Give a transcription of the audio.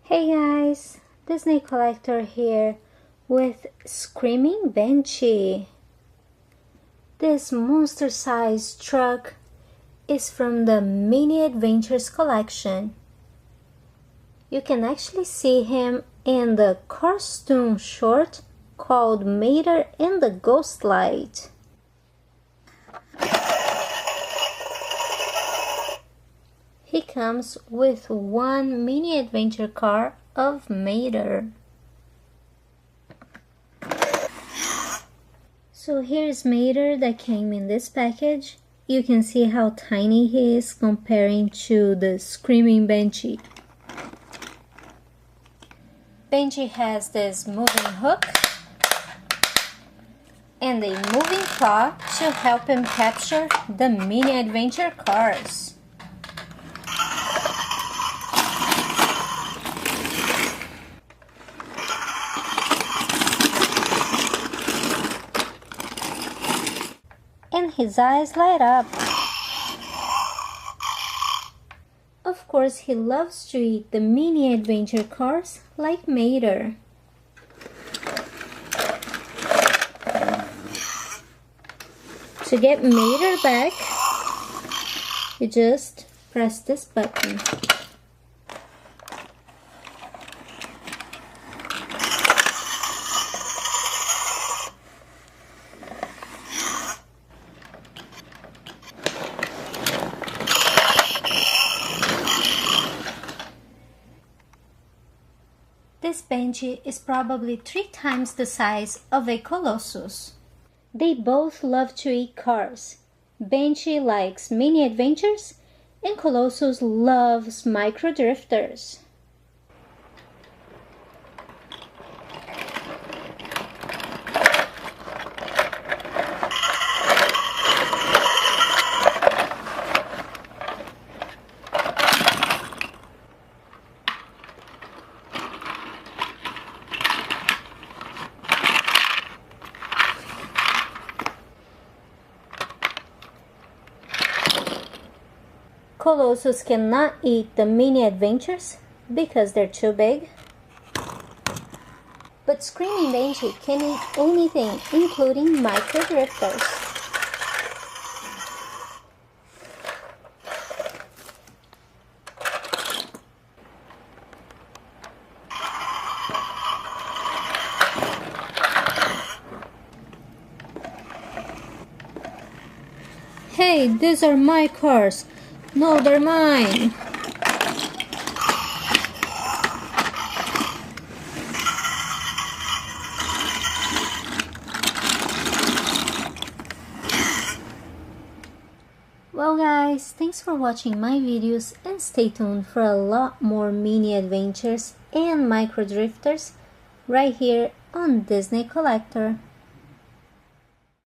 Hey guys, Disney Collector here with Screaming Banshee. This monster-sized truck is from the Mini Adventures collection. You can actually see him in the cartoon short called Mater and the Ghost Light. He comes with one mini adventure car of Mater. So here's Mater that came in this package. You can see how tiny he is comparing to the Screaming Banshee. Banshee has this moving hook and a moving claw to help him capture the mini adventure cars. And his eyes light up. Of course, he loves to eat the mini adventure cars like Mater. To get Mater back, you just press this button. This Banshee is probably 3 times the size of a Colossus. They both love to eat cars. Banshee likes mini adventures and Colossus loves micro drifters. Colossus cannot eat the mini adventures because they're too big. But Screaming Banshee can eat anything, including micro drifters. Hey, these are my cars. No, they're mine. Well guys, thanks for watching my videos and stay tuned for a lot more mini adventures and micro drifters right here on Disney Collector.